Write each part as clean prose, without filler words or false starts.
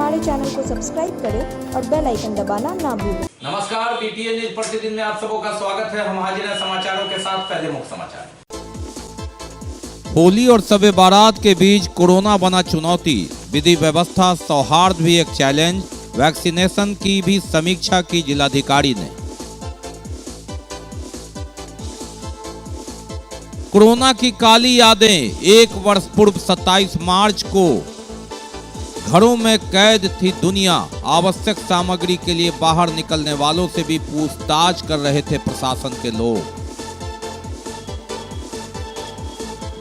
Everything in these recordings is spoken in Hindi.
हमारे चैनल को सब्सक्राइब करें और बेल आइकन दबाना ना भूलें। नमस्कार, पीटीएन न्यूज प्रतिदिन में आप सबों का स्वागत है। हम हाजिर हैं समाचारों के साथ। पहले मुख्य समाचार। होली और शब बारात के बीच कोरोना बना चुनौती, विधि व्यवस्था सौहार्द भी एक चैलेंज, वैक्सीनेशन की भी समीक्षा की जिलाधिकारी ने। कोरोना की काली यादें, एक वर्ष पूर्व 27 मार्च को घरों में कैद थी दुनिया, आवश्यक सामग्री के लिए बाहर निकलने वालों से भी पूछताछ कर रहे थे प्रशासन के लोग।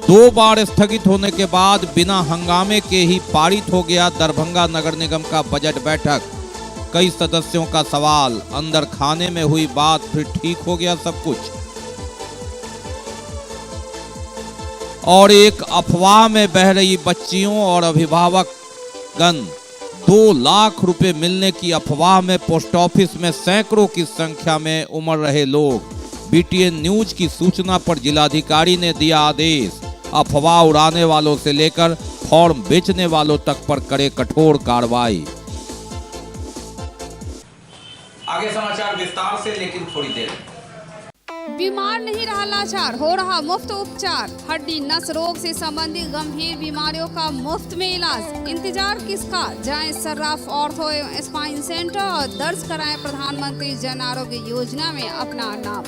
2 बार स्थगित होने के बाद बिना हंगामे के ही पारित हो गया दरभंगा नगर निगम का बजट बैठक। कई सदस्यों का सवाल, अंदर खाने में हुई बात फिर ठीक हो गया सब कुछ। और एक अफवाह में बह रही बच्चियों और अभिभावकगण, 2 लाख रुपए मिलने की अफवाह में पोस्ट ऑफिस में सैकड़ों की संख्या में उमड़ रहे लोग। बीटीएन न्यूज की सूचना पर जिलाधिकारी ने दिया आदेश, अफवाह उड़ाने वालों से लेकर फॉर्म बेचने वालों तक पर करे कठोर कार्रवाई। आगे समाचार विस्तार से, लेकिन थोड़ी देर। बीमार नहीं रहा लाचार, हो रहा मुफ्त उपचार। हड्डी नस रोग से संबंधित गंभीर बीमारियों का मुफ्त में इलाज। इंतजार किसका, जाएं सर्राफ ऑर्थो एवं स्पाइन सेंटर और दर्ज कराएं प्रधानमंत्री जन आरोग्य योजना में अपना नाम।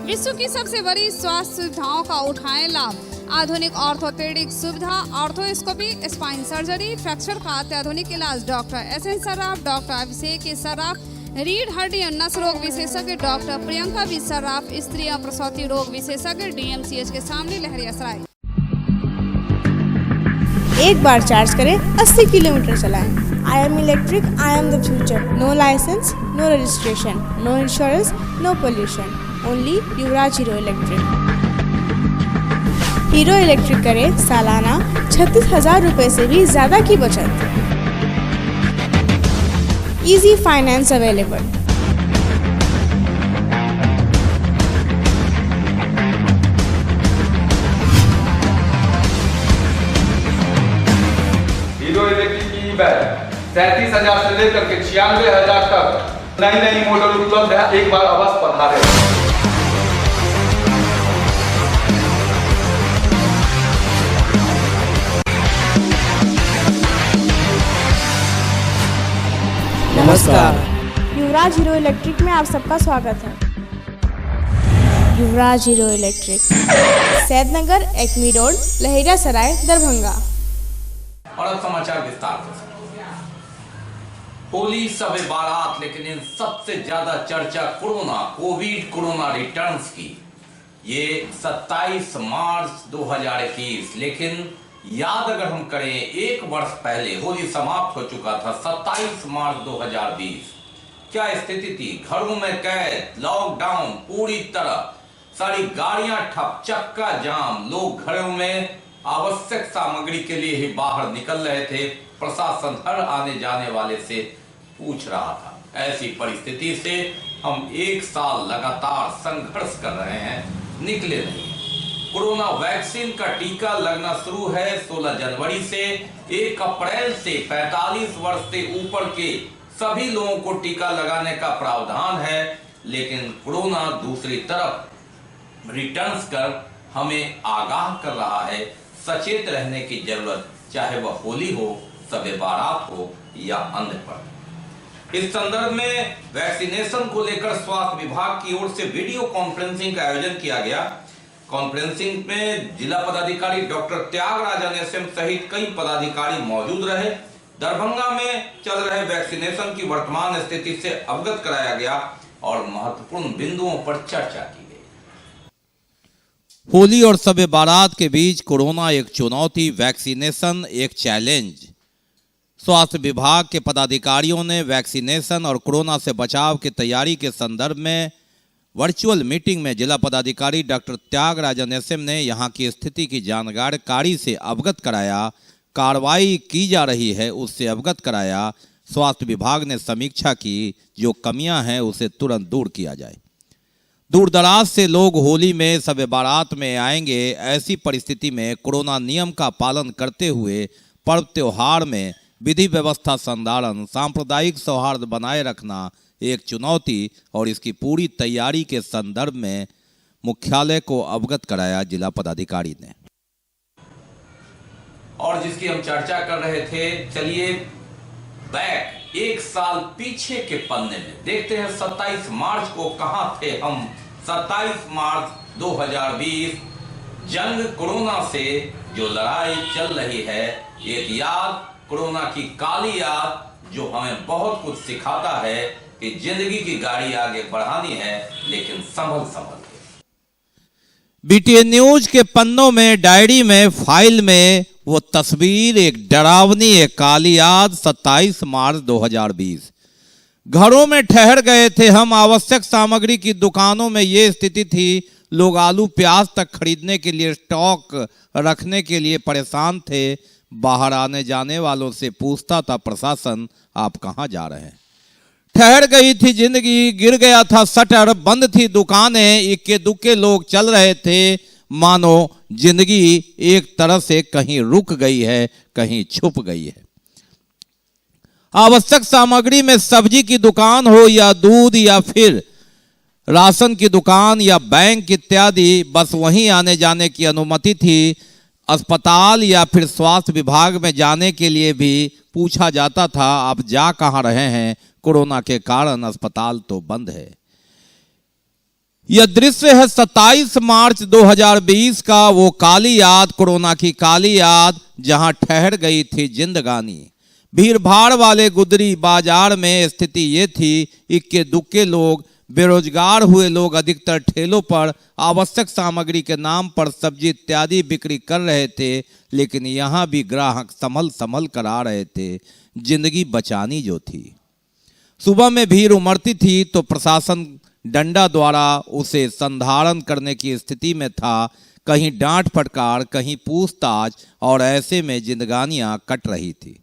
विश्व की सबसे बड़ी स्वास्थ्य सुविधाओं का उठाएं लाभ। आधुनिक ऑर्थोपेडिक सुविधा, ऑर्थोस्कोपी, स्पाइन सर्जरी, फ्रैक्चर का अत्याधुनिक इलाज। डॉक्टर SN सर्राफ, डॉक्टर अभिषेक सर्राफ, रीढ़ हड्डी और नस रोग विशेषज्ञ डॉक्टर प्रियंका बी सर्राफ, स्त्री और प्रसूति रोग विशेषज्ञ DMCH के सामने लहरियासराय। एक बार चार्ज करें, 80 किलोमीटर चलाएं। I am electric, I am the future. No license, no registration, no insurance, no pollution. Only Yuvraj Hero electric. Hero electric करें सालाना 36,000 रुपए से भी ज्यादा की बचत। Easy finance available. Hero electric की बैग 37,000 से लेकर के 96,000 तक नई मॉडल उपलब्ध है। एक बार अवश्य पधारें। नमस्कार, युवराज हीरो इलेक्ट्रिक में आप सबका स्वागत है। Yuvraj Hero Electric, Saidnagar, Ekmi road, Laheriasarai, Darbhanga. और अब समाचार विस्तार से। होली, शब बारात, लेकिन इन सबसे ज्यादा चर्चा कोरोना रिटर्न्स की। ये 27 मार्च 2021, लेकिन याद अगर हम करें, 1 वर्ष पहले होली समाप्त हो चुका था, 27 मार्च 2020। क्या स्थिति थी? घरों में कैद, लॉकडाउन पूरी तरह, सारी गाड़ियां ठप, चक्का जाम, लोग घरों में आवश्यक सामग्री के लिए ही बाहर निकल रहे थे। प्रशासन हर आने जाने वाले से पूछ रहा था। ऐसी परिस्थिति से हम 1 साल लगातार संघर्ष कर रहे हैं, निकले नहीं। कोरोना वैक्सीन का टीका लगना शुरू है 16 जनवरी से। 1 अप्रैल से 45 वर्ष से ऊपर के सभी लोगों को टीका लगाने का प्रावधान है। लेकिन कोरोना दूसरी तरफ रिटर्न्स कर हमें आगाह कर रहा है, सचेत रहने की जरूरत, चाहे वह होली हो, शब बारात हो या अन्य पर्व। इस संदर्भ में वैक्सीनेशन को लेकर स्वास्थ्य विभाग की ओर से वीडियो कॉन्फ्रेंसिंग का आयोजन किया गया। कॉन्फ्रेंसिंग में जिला पदाधिकारी डॉक्टर त्यागराजन SM सहित कई पदाधिकारी मौजूद रहे। दरभंगा में चल रहे वैक्सीनेशन की वर्तमान स्थिति से अवगत कराया गया और महत्वपूर्ण बिंदुओं पर चर्चा की गई। होली और शब बारात के बीच कोरोना एक चुनौती, वैक्सीनेशन एक चैलेंज। स्वास्थ्य विभाग के पदाधिकारियों ने वैक्सीनेशन और कोरोना से बचाव की तैयारी के संदर्भ में वर्चुअल मीटिंग में जिला पदाधिकारी डॉक्टर त्यागराजन SM ने यहां की स्थिति की जानकारी से अवगत कराया, कार्रवाई की जा रही है उससे अवगत कराया। स्वास्थ्य विभाग ने समीक्षा की, जो कमियां हैं उसे तुरंत दूर किया जाए। दूर दराज से लोग होली में, शब बारात में आएंगे। ऐसी परिस्थिति में कोरोना नियम का पालन करते हुए पर्व त्योहार में विधि व्यवस्था संधारण, सांप्रदायिक सौहार्द बनाए रखना एक चुनौती और इसकी पूरी तैयारी के संदर्भ में मुख्यालय को अवगत कराया जिला पदाधिकारी ने। और जिसकी हम चर्चा कर रहे थे, चलिए बैक एक साल पीछे के पन्ने में देखते हैं 27 मार्च को कहां थे हम। 27 मार्च 2020, जंग कोरोना से जो लड़ाई चल रही है, एक याद, कोरोना की काली याद जो हमें बहुत कुछ सिखाता है कि जिंदगी की गाड़ी आगे बढ़ानी है, लेकिन संभल संभल के। बीटीएन न्यूज के पन्नों में, डायरी में, फाइल में वो तस्वीर, एक डरावनी, एक काली याद। 27 मार्च 2020, घरों में ठहर गए थे हम। आवश्यक सामग्री की दुकानों में ये स्थिति थी, लोग आलू प्याज तक खरीदने के लिए, स्टॉक रखने के लिए परेशान थे। बाहर आने जाने वालों से पूछता था प्रशासन, आप कहां जा रहे हैं। ठहर गई थी जिंदगी, गिर गया था शटर, बंद थी दुकानें, इक्के दुक्के लोग चल रहे थे, मानो जिंदगी एक तरह से कहीं रुक गई है, कहीं छुप गई है। आवश्यक सामग्री में सब्जी की दुकान हो या दूध या फिर राशन की दुकान या बैंक इत्यादि, बस वहीं आने जाने की अनुमति थी। अस्पताल या फिर स्वास्थ्य विभाग में जाने के लिए भी पूछा जाता था, आप जा कहां रहे हैं, कोरोना के कारण अस्पताल तो बंद है। यह दृश्य है 27 मार्च 2020 का, वो काली याद, कोरोना की काली याद, जहां ठहर गई थी जिंदगानी। भीड़ भाड़ वाले गुदरी बाजार में स्थिति ये थी, इक्के दुक्के लोग, बेरोजगार हुए लोग अधिकतर ठेलों पर आवश्यक सामग्री के नाम पर सब्जी इत्यादि बिक्री कर रहे थे, लेकिन यहां भी ग्राहक संभल संभल कर आ रहे थे। जिंदगी बचानी जो थी, सुबह में भीड़ उमड़ती थी तो प्रशासन डंडा द्वारा उसे संधारण करने की स्थिति में था। कहीं डांट फटकार, कहीं पूछताछ, और ऐसे में जिंदगानियां कट रही थी।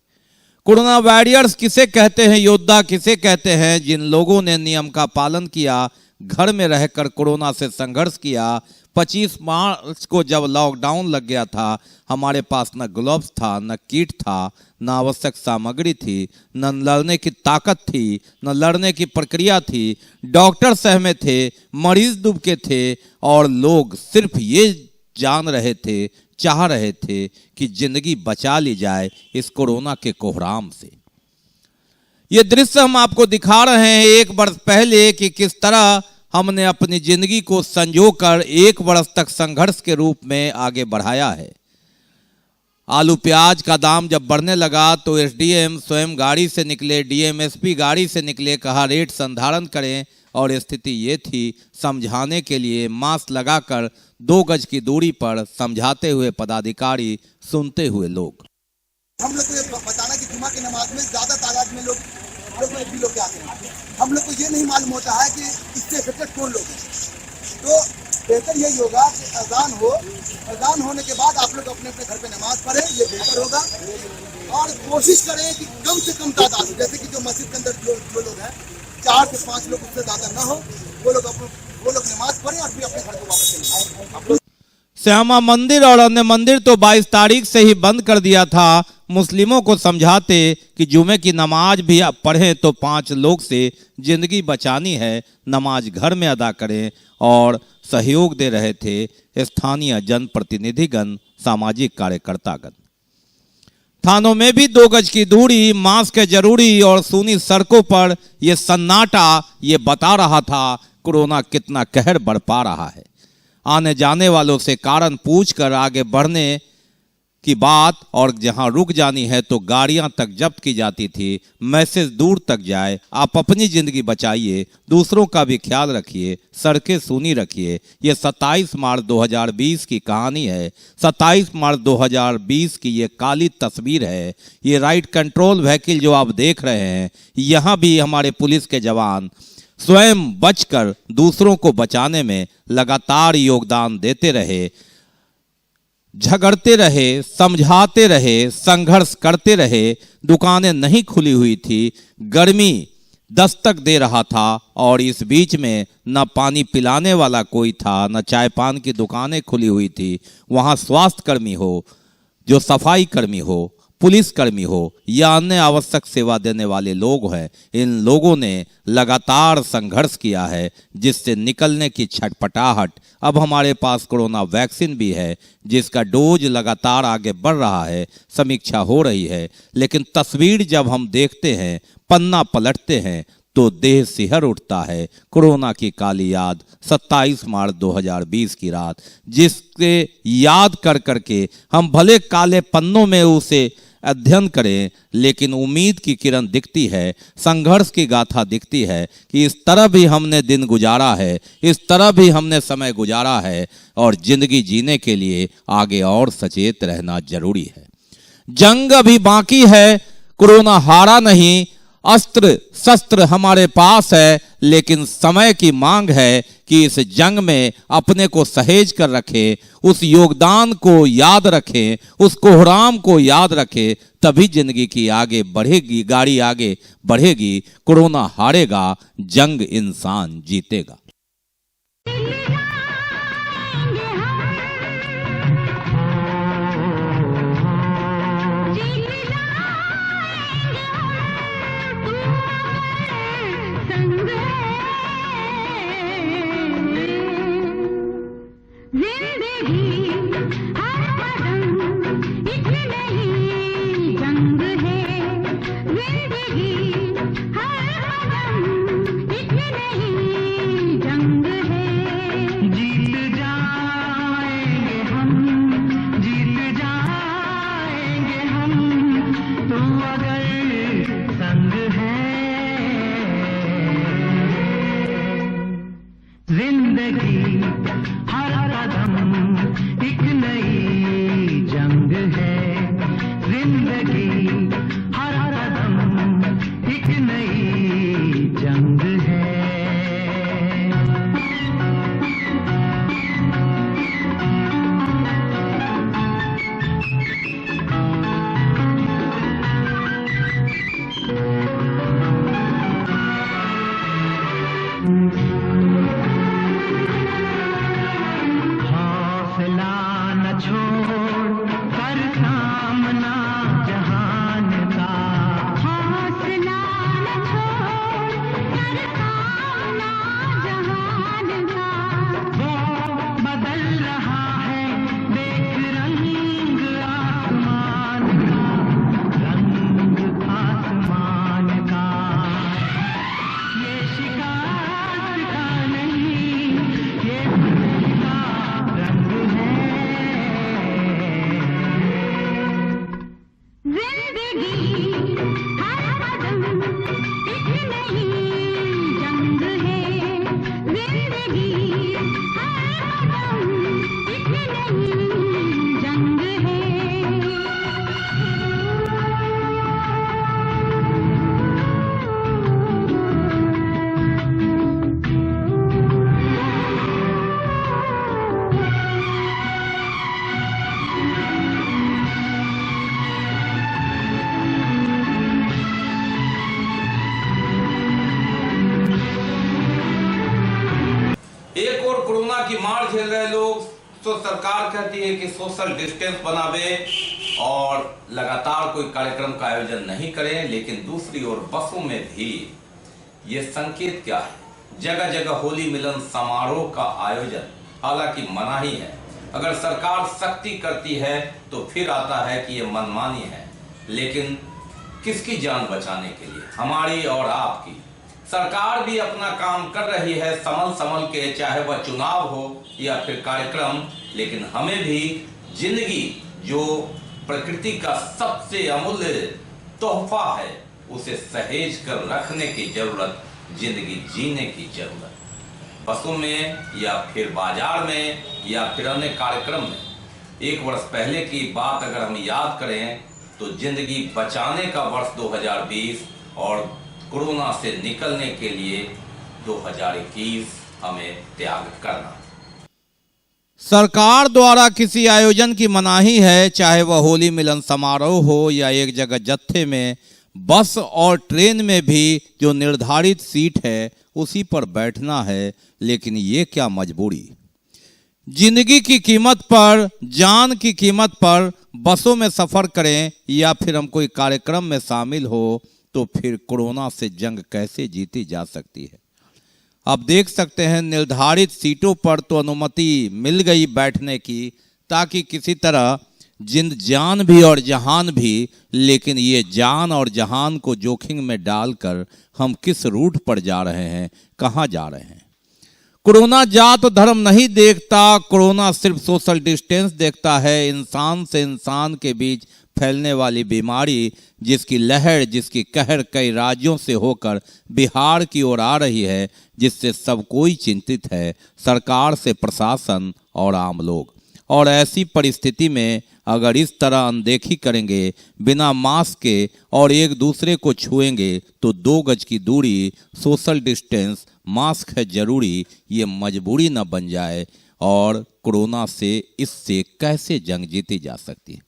कोरोना वॉरियर्स किसे कहते हैं, योद्धा किसे कहते हैं, जिन लोगों ने नियम का पालन किया, घर में रहकर कोरोना से संघर्ष किया। 25 मार्च को जब लॉकडाउन लग गया था, हमारे पास न ग्लव्स था, न किट था, न आवश्यक सामग्री थी, न लड़ने की ताकत थी, न लड़ने की प्रक्रिया थी। डॉक्टर सहमे थे, मरीज दुबके थे, और लोग सिर्फ ये जान रहे थे, चाह रहे थे कि जिंदगी बचा ली जाए इस कोरोना के कोहराम से। ये दृश्य हम आपको दिखा रहे हैं 1 वर्ष पहले कि किस तरह हमने अपनी जिंदगी को संजोकर 1 वर्ष तक संघर्ष के रूप में आगे बढ़ाया है। आलू प्याज का दाम जब बढ़ने लगा तो एसडीएम स्वयं गाड़ी से निकले, डीएमएसपी गाड़ी से निकले, कहा रेट संधारण करें, और स्थिति ये थी, समझाने के लिए मास्क लगाकर 2 गज की दूरी पर समझाते हुए पदाधिकारी, सुनते हुए लोग। हम लोग को ये बताना कि जुमा की नमाज में ज्यादा तादाद में लोग लोग आते हैं, हम लोग को ये नहीं मालूम होता है कि इससे इफेक्टेड कौन लोग हैं। तो बेहतर यही होगा कि अजान होने के बाद आप लोग अपने अपने घर पे नमाज पढ़ें, ये बेहतर होगा। और कोशिश करें कि कम से कम तादाद, जैसे कि जो मस्जिद के अंदर जो लोग हैं 4 से 5 लोग, उससे ज्यादा ना हो, वो लोग नमाज पढ़ें और फिर अपने घर को वापस चले जाएं। श्यामा मंदिर और अन्य मंदिर तो 22 तारीख से ही बंद कर दिया था। मुस्लिमों को समझाते कि जुमे की नमाज भी आप पढ़ें तो 5 लोग से जिंदगी बचानी है, नमाज घर में अदा करें, और सहयोग दे रहे थे स्थानीय जनप्रतिनिधिगण, सामाजिक कार्यकर्तागण। थानों में भी 2 गज की दूरी, मास्क जरूरी, और सूनी सड़कों पर ये सन्नाटा ये बता रहा था कोरोना कितना कहर बरपा रहा है। आने जाने वालों से कारण पूछकर आगे बढ़ने की बात, और जहां रुक जानी है तो गाड़ियां तक जब्त की जाती थी। मैसेज दूर तक जाए, आप अपनी जिंदगी बचाइए, दूसरों का भी ख्याल रखिए, सड़कें सूनी रखिए। ये 27 मार्च 2020 की कहानी है। 27 मार्च 2020 की ये काली तस्वीर है। ये राइट कंट्रोल व्हीकल जो आप देख रहे हैं, यहाँ भी हमारे पुलिस के जवान स्वयं बचकर दूसरों को बचाने में लगातार योगदान देते रहे, झगड़ते रहे, समझाते रहे, संघर्ष करते रहे। दुकानें नहीं खुली हुई थी, गर्मी दस्तक दे रहा था, और इस बीच में न पानी पिलाने वाला कोई था, न चाय पान की दुकानें खुली हुई थी। वहाँ स्वास्थ्य कर्मी हो, जो सफाई कर्मी हो, पुलिसकर्मी हो या अन्य आवश्यक सेवा देने वाले लोग हैं, इन लोगों ने लगातार संघर्ष किया है, जिससे निकलने की छटपटाहट। अब हमारे पास कोरोना वैक्सीन भी है, जिसका डोज लगातार आगे बढ़ रहा है, समीक्षा हो रही है। लेकिन तस्वीर जब हम देखते हैं, पन्ना पलटते हैं, तो देह सिहर उठता है। कोरोना की काली याद 27 मार्च 2020 की रात, जिसके याद कर करके हम भले काले पन्नों में उसे अध्ययन करें, लेकिन उम्मीद की किरण दिखती है, संघर्ष की गाथा दिखती है कि इस तरह भी हमने दिन गुजारा है, इस तरह भी हमने समय गुजारा है, और जिंदगी जीने के लिए आगे और सचेत रहना जरूरी है। जंग अभी बाकी है, कोरोना हारा नहीं, अस्त्र शस्त्र हमारे पास है, लेकिन समय की मांग है कि इस जंग में अपने को सहेज कर रखें, उस योगदान को याद रखें, उस कोहराम को याद रखें, तभी जिंदगी की आगे बढ़ेगी, गाड़ी आगे बढ़ेगी। कोरोना हारेगा, जंग इंसान जीतेगा। की मार झेल रहे लोग, तो सरकार कहती है कि सोशल डिस्टेंस बनावे और लगातार कोई कार्यक्रम का आयोजन नहीं करें, लेकिन दूसरी ओर बसों में भी ये संकेत क्या है, जगह जगह होली मिलन समारोह का आयोजन, हालांकि मनाही है। अगर सरकार सख्ती करती है तो फिर आता है कि ये मनमानी है, लेकिन किसकी जान बचाने के लिए? हमारी और आपकी। सरकार भी अपना काम कर रही है संभल के, चाहे वह चुनाव हो या फिर कार्यक्रम, लेकिन हमें भी जिंदगी जो प्रकृति का सबसे अमूल्य तोहफा है उसे सहेज कर रखने की जरूरत, जिंदगी जीने की जरूरत। बसों में या फिर बाजार में या फिर अन्य कार्यक्रम में 1 वर्ष पहले की बात अगर हम याद करें तो जिंदगी बचाने का वर्ष 2020 और कोरोना से निकलने के लिए 2021 हमें त्याग करना। सरकार द्वारा किसी आयोजन की मनाही है, चाहे वह होली मिलन समारोह हो या एक जगह जत्थे में। बस और ट्रेन में भी जो निर्धारित सीट है उसी पर बैठना है, लेकिन ये क्या मजबूरी। जिंदगी की कीमत पर, जान की कीमत पर बसों में सफर करें या फिर हम कोई कार्यक्रम में शामिल हो तो फिर कोरोना से जंग कैसे जीती जा सकती है। अब देख सकते हैं निर्धारित सीटों पर तो अनुमति मिल गई बैठने की, ताकि किसी तरह जिंद जान भी और जहान भी, लेकिन ये जान और जहान को जोखिम में डालकर हम किस रूट पर जा रहे हैं, कहाँ जा रहे हैं। कोरोना जात धर्म नहीं देखता, कोरोना सिर्फ सोशल डिस्टेंस देखता है। इंसान से इंसान के बीच फैलने वाली बीमारी जिसकी लहर, जिसकी कहर कई राज्यों से होकर बिहार की ओर आ रही है, जिससे सब कोई चिंतित है, सरकार से प्रशासन और आम लोग। और ऐसी परिस्थिति में अगर इस तरह अनदेखी करेंगे, बिना मास्क के और एक दूसरे को छुएंगे तो 2 गज की दूरी, सोशल डिस्टेंस, मास्क है जरूरी, ये मजबूरी न बन जाए। और कोरोना से इससे कैसे जंग जीती जा सकती है।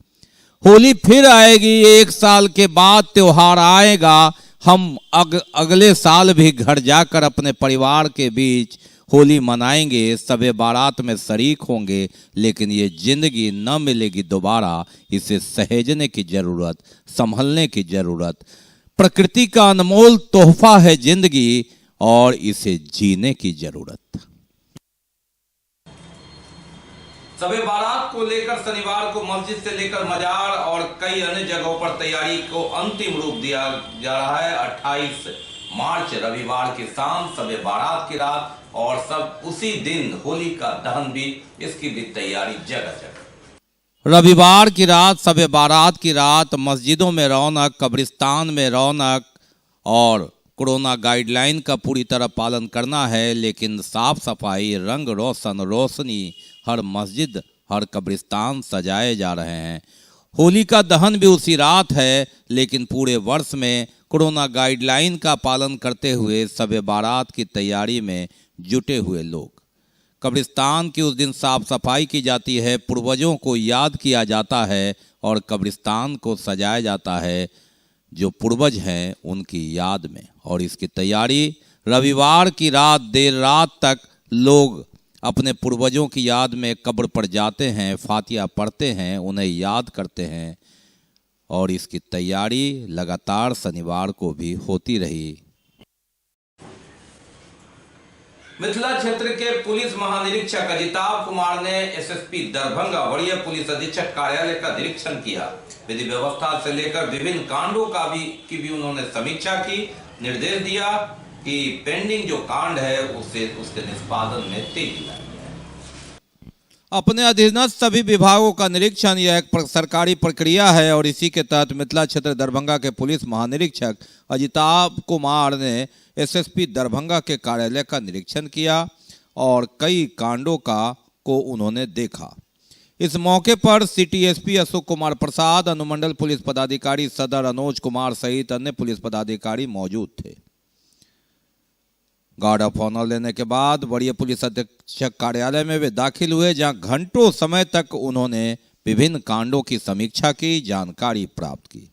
होली फिर आएगी, 1 साल के बाद त्योहार आएगा। हम अगले साल भी घर जाकर अपने परिवार के बीच होली मनाएंगे, सबे बारात में शरीक होंगे, लेकिन ये जिंदगी न मिलेगी दोबारा। इसे सहेजने की जरूरत, संभलने की जरूरत। प्रकृति का अनमोल तोहफा है जिंदगी और इसे जीने की जरूरत। सबे बारात को लेकर शनिवार को मस्जिद से लेकर मजार और कई अन्य जगहों पर तैयारी को अंतिम रूप दिया जा रहा है। 28 मार्च रविवार की शाम सबे बारात की रात और सब उसी दिन होली का दहन भी, इसकी भी तैयारी जगह जगह। रविवार की रात, सबे बारात की रात, मस्जिदों में रौनक, कब्रिस्तान में रौनक और कोरोना गाइडलाइन का पूरी तरह पालन करना है। लेकिन साफ सफाई, रंग रोशन, रोशनी, हर मस्जिद, हर कब्रिस्तान सजाए जा रहे हैं। होली का दहन भी उसी रात है, लेकिन पूरे वर्ष में कोरोना गाइडलाइन का पालन करते हुए सबे बारात की तैयारी में जुटे हुए लोग। कब्रिस्तान की उस दिन साफ सफाई की जाती है, पूर्वजों को याद किया जाता है और कब्रिस्तान को सजाया जाता है जो पूर्वज हैं उनकी याद में। और इसकी तैयारी रविवार की रात देर रात तक लोग अपने पूर्वजों की याद में कब्र पर जाते हैं, फातिहा पढ़ते हैं, उन्हें याद करते हैं। और इसकी तैयारी लगातार शनिवार को भी होती रही। मिथिला क्षेत्र के पुलिस महानिरीक्षक अजिताभ कुमार ने एसएसपी दरभंगा वरीय पुलिस अधीक्षक कार्यालय का निरीक्षण किया। विधि व्यवस्था से लेकर विभिन्न कांडों की भी उन्होंने समीक्षा की। निर्देश दिया कि पेंडिंग जो कांड है उसके निष्पादन में तेजी लाई जाए। अपने अधीनस्थ सभी विभागों का निरीक्षण यह एक सरकारी प्रक्रिया है और इसी के तहत मिथिला क्षेत्र दरभंगा के पुलिस महानिरीक्षक अजिताभ कुमार ने एसएसपी दरभंगा के कार्यालय का निरीक्षण किया और कई कांडों को उन्होंने देखा। इस मौके पर सिटी एसपी अशोक कुमार प्रसाद, अनुमंडल पुलिस पदाधिकारी सदर अनोज कुमार सहित अन्य पुलिस पदाधिकारी मौजूद थे। गार्ड ऑफ ऑनर लेने के बाद वरीय पुलिस अधीक्षक कार्यालय में वे दाखिल हुए, जहां घंटों समय तक उन्होंने विभिन्न कांडों की समीक्षा की, जानकारी प्राप्त की।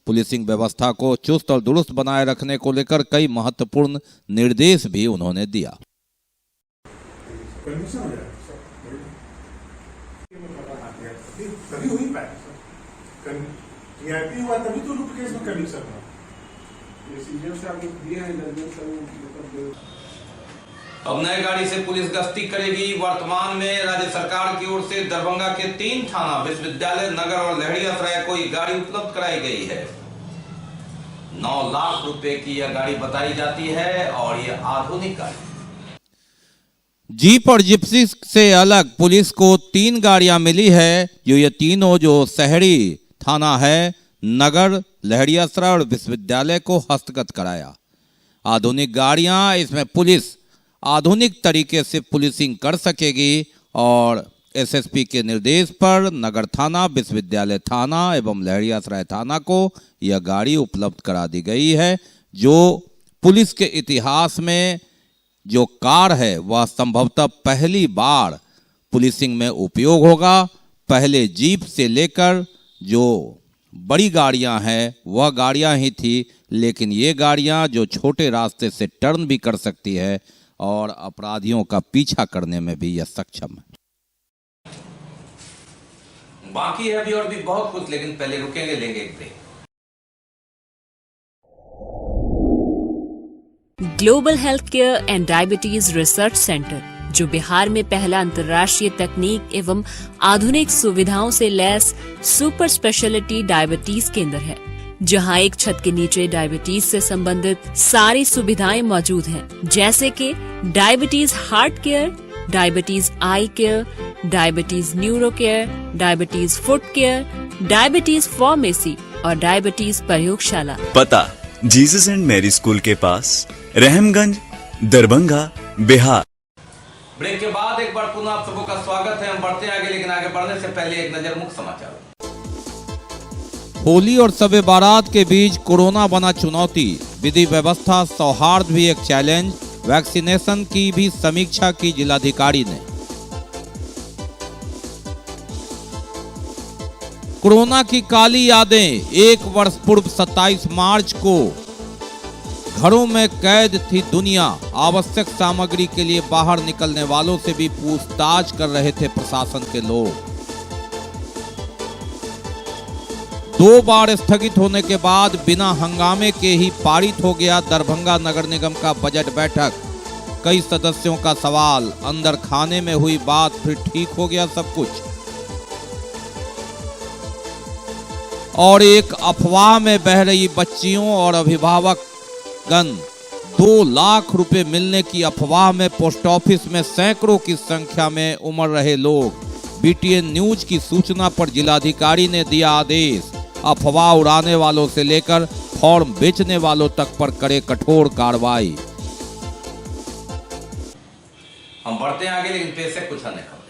पुलिसिंग व्यवस्था को चुस्त और दुरुस्त बनाए रखने को लेकर कई महत्वपूर्ण निर्देश भी उन्होंने दिया। तभी हुई पाए टीआरपी हुआ तभी तो लूट केस में कंडीशन हुआ। अब नए गाड़ी से पुलिस गश्ती करेगी। वर्तमान में राज्य सरकार की ओर से दरभंगा के 3 थाना, विश्वविद्यालय नगर और लहरियासराय को गाड़ी उपलब्ध कराई गई है। 9 लाख रुपए की यह गाड़ी बताई जाती है और यह आधुनिक गाड़ी। जीप और जिप्सी से अलग पुलिस को 3 गाड़ियां मिली है, जो ये तीनों जो शहरी थाना है, नगर, लहरियासराय और विश्वविद्यालय को हस्तगत कराया। आधुनिक गाड़ियां, इसमें पुलिस आधुनिक तरीके से पुलिसिंग कर सकेगी और एसएसपी के निर्देश पर नगर थाना, विश्वविद्यालय थाना एवं लहरियासराय थाना को यह गाड़ी उपलब्ध करा दी गई है। जो पुलिस के इतिहास में जो कार है वह संभवतः पहली बार पुलिसिंग में उपयोग होगा। पहले जीप से लेकर जो बड़ी गाड़ियां हैं वह गाड़ियां ही थी, लेकिन ये गाड़ियां जो छोटे रास्ते से टर्न भी कर सकती है और अपराधियों का पीछा करने में भी यह सक्षम है। बाकी है अभी और भी बहुत कुछ, लेकिन पहले रुकेंगे, लेंगे एक break. Global health care and diabetes research centre, जो बिहार में पहला अंतर्राष्ट्रीय तकनीक एवं आधुनिक सुविधाओं से लैस सुपर स्पेशलिटी डायबिटीज केंद्र है, जहां एक छत के नीचे डायबिटीज से संबंधित सारी सुविधाएं मौजूद हैं, जैसे कि diabetes heart care, diabetes eye care, diabetes neuro care, diabetes foot care, diabetes pharmacy और डायबिटीज प्रयोगशाला। पता जीसस एंड मैरी स्कूल के पास, रहमगंज, दरभंगा, बिहार। ब्रेक के बाद एक बार पुनः आप सबों का स्वागत है। हम बढ़ते हैं आगे, लेकिन आगे बढ़ने से पहले एक नजर मुख्य समाचार। होली और शब बारात के बीच कोरोना बना चुनौती, विधि व्यवस्था सौहार्द भी एक चैलेंज, वैक्सीनेशन की भी समीक्षा की जिलाधिकारी ने। कोरोना की काली यादें, एक वर्ष पूर्व 27 मार्च को घरों में कैद थी दुनिया, आवश्यक सामग्री के लिए बाहर निकलने वालों से भी पूछताछ कर रहे थे प्रशासन के लोग। 2 बार स्थगित होने के बाद बिना हंगामे के ही पारित हो गया दरभंगा नगर निगम का बजट बैठक। कई सदस्यों का सवाल, अंदर खाने में हुई बात, फिर ठीक हो गया सब कुछ। और एक अफवाह में बह रही बच्चियों और अभिभावक 2 लाख रुपए मिलने की अफवाह में पोस्ट ऑफिस में सैकड़ों की संख्या में उमड़ रहे लोग। बीटीएन न्यूज की सूचना पर जिलाधिकारी ने दिया आदेश, अफवाह उड़ाने वालों से लेकर फॉर्म बेचने वालों तक पर करे कठोर कार्रवाई। हम बढ़ते हैं आगे, लेकिन पेश है कुछ अन्य खबरें।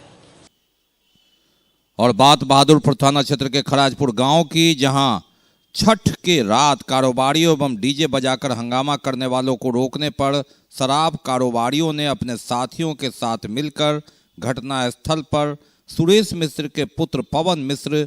और बात बहादुरपुर थाना क्षेत्र के खराजपुर गांव की, जहां छठ के रात कारोबारियों एवं डीजे बजाकर हंगामा करने वालों को रोकने पर शराब कारोबारियों ने अपने साथियों के साथ मिलकर घटना स्थल पर सुरेश मिश्र के पुत्र पवन मिश्र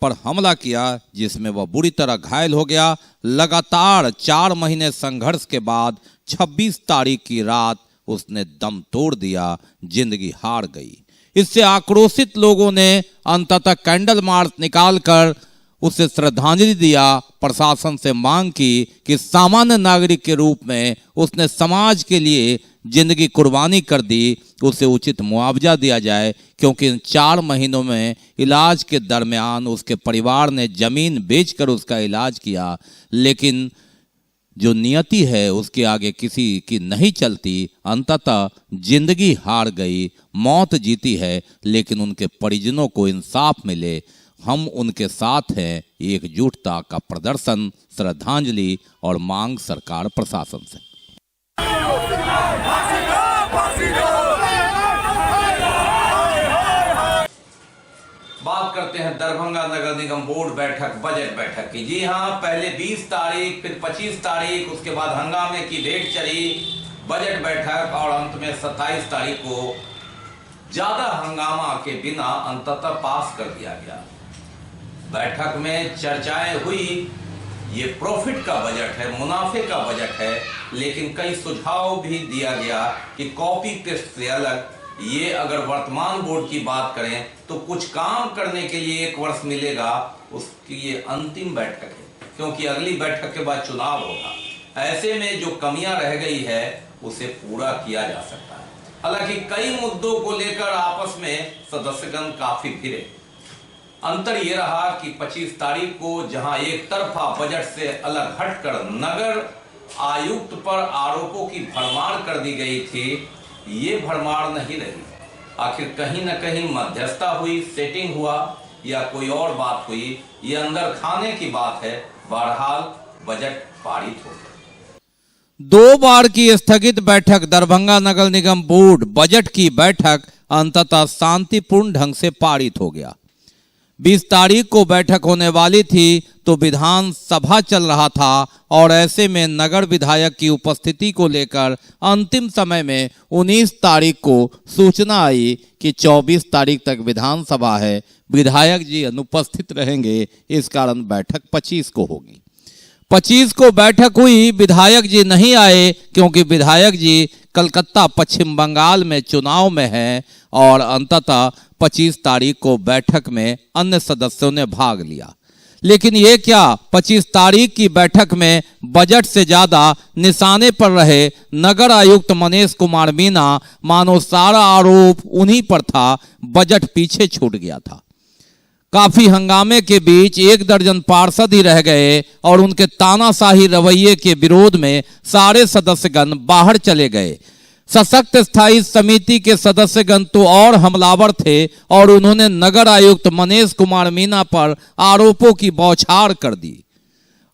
पर हमला किया, जिसमें वह बुरी तरह घायल हो गया। लगातार 4 महीने संघर्ष के बाद 26 तारीख की रात उसने दम तोड़ दिया, जिंदगी हार गई। इससे आक्रोशित लोगों ने अंततः कैंडल मार्च निकालकर उसे श्रद्धांजलि दिया। प्रशासन से मांग की कि सामान्य नागरिक के रूप में उसने समाज के लिए जिंदगी कुर्बानी कर दी, उसे उचित मुआवजा दिया जाए, क्योंकि इन 4 महीनों में इलाज के दरमियान उसके परिवार ने जमीन बेचकर उसका इलाज किया, लेकिन जो नियति है उसके आगे किसी की नहीं चलती। अंततः जिंदगी हार गई, मौत जीती है, लेकिन उनके परिजनों को इंसाफ मिले। हम उनके साथ हैं। एकजुटता का प्रदर्शन, श्रद्धांजलि और मांग सरकार प्रशासन से। बात करते हैं दरभंगा नगर निगम बोर्ड बैठक, बजट बैठक की। जी हां, पहले 20 तारीख, फिर 25 तारीख, उसके बाद हंगामे की भेंट चली बजट बैठक, और अंत में 27 तारीख को ज्यादा हंगामा के बिना अंततः पास कर दिया गया। बैठक में चर्चाएं हुई। ये प्रॉफिट का बजट है, मुनाफे का बजट है, लेकिन कई सुझाव भी दिया गया कि कॉपी पेस्ट से अलग ये अगर वर्तमान बोर्ड की बात करें तो कुछ काम करने के लिए 1 वर्ष मिलेगा। उसकी ये अंतिम बैठक है, क्योंकि अगली बैठक के बाद चुनाव होगा। ऐसे में जो कमियां रह गई है उसे पूरा किया जा सकता है। हालांकि कई मुद्दों को लेकर आपस में सदस्यगण काफी भिड़े। अंतर यह रहा कि 25 तारीख को जहां एक तरफा बजट से अलग हटकर नगर आयुक्त पर आरोपों की भरमार कर दी गई थी, ये भरमार नहीं रही। आखिर कहीं न कहीं मध्यस्थता हुई, सेटिंग हुआ, या कोई और बात हुई, ये अंदर खाने की बात है। बहरहाल बजट पारित हो गया। 2 बार की स्थगित बैठक, दरभंगा नगर निगम बोर्ड बजट की बैठक अंततः शांतिपूर्ण ढंग से पारित हो गया। 20 तारीख को बैठक होने वाली थी तो विधानसभा चल रहा था, और ऐसे में नगर विधायक की उपस्थिति को लेकर अंतिम समय में 19 तारीख को सूचना आई कि 24 तारीख तक विधानसभा है, विधायक जी अनुपस्थित रहेंगे, इस कारण बैठक 25 को होगी। 25 को बैठक हुई, विधायक जी नहीं आए क्योंकि विधायक जी कलकत्ता पश्चिम बंगाल में चुनाव में हैं और अंततः 25 तारीख को बैठक में अन्य सदस्यों ने भाग लिया। लेकिन ये क्या, 25 तारीख की बैठक में बजट से ज्यादा निशाने पर रहे नगर आयुक्त मनीष कुमार मीना, मानो सारा आरोप उन्हीं पर था, बजट पीछे छूट गया था। काफी हंगामे के बीच 1 दर्जन पार्षद ही रह गए और उनके तानाशाही रवैये के विरोध में सारे सदस्यगण बाहर चले गए। सशक्त स्थायी समिति के सदस्यगण तो और हमलावर थे और उन्होंने नगर आयुक्त मनीष कुमार मीना पर आरोपों की बौछार कर दी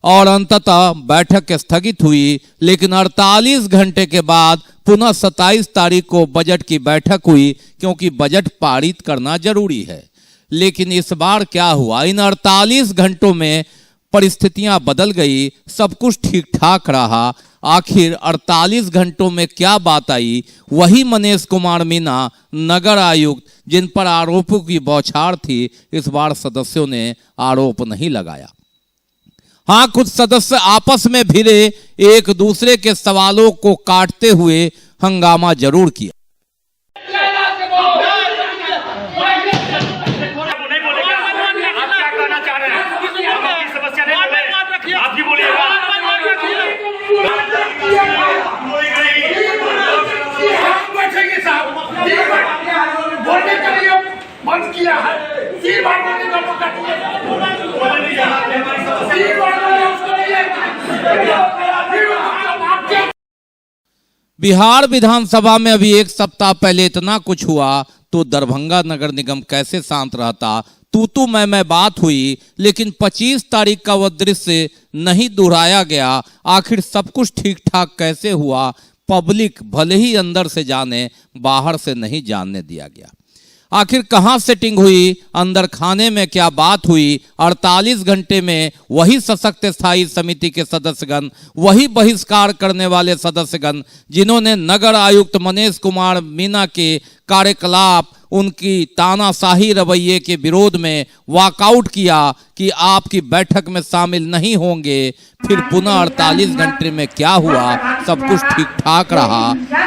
और अंततः बैठक स्थगित हुई। लेकिन 48 घंटे के बाद पुनः 27 तारीख को बजट की बैठक हुई क्योंकि बजट पारित करना जरूरी है। लेकिन इस बार क्या हुआ, इन 48 घंटों में परिस्थितियां बदल गई, सब कुछ ठीक ठाक रहा। आखिर 48 घंटों में क्या बात आई, वही मनीष कुमार मीना नगर आयुक्त जिन पर आरोपों की बौछार थी, इस बार सदस्यों ने आरोप नहीं लगाया। हाँ, कुछ सदस्य आपस में भिड़े एक दूसरे के सवालों को काटते हुए हंगामा जरूर किया। बिहार विधानसभा में अभी 1 सप्ताह पहले इतना कुछ हुआ तो दरभंगा नगर निगम कैसे शांत रहता, तू मैं बात हुई, लेकिन 25 तारीख का वह दृश्य नहीं दोहराया गया। आखिर सब कुछ ठीक ठाक कैसे हुआ, पब्लिक भले ही अंदर से जाने, बाहर से नहीं जानने दिया गया। आखिर कहां सेटिंग हुई, अंदर खाने में क्या बात हुई। 48 घंटे में वही सशक्त स्थायी समिति के सदस्यगण, वही बहिष्कार करने वाले सदस्यगण जिन्होंने नगर आयुक्त मनीष कुमार मीना के कार्यकलाप, उनकी तानाशाही रवैये के विरोध में वॉकआउट किया कि आपकी बैठक में शामिल नहीं होंगे, फिर पुनः 48 घंटे में क्या हुआ, सब कुछ ठीक ठाक रहा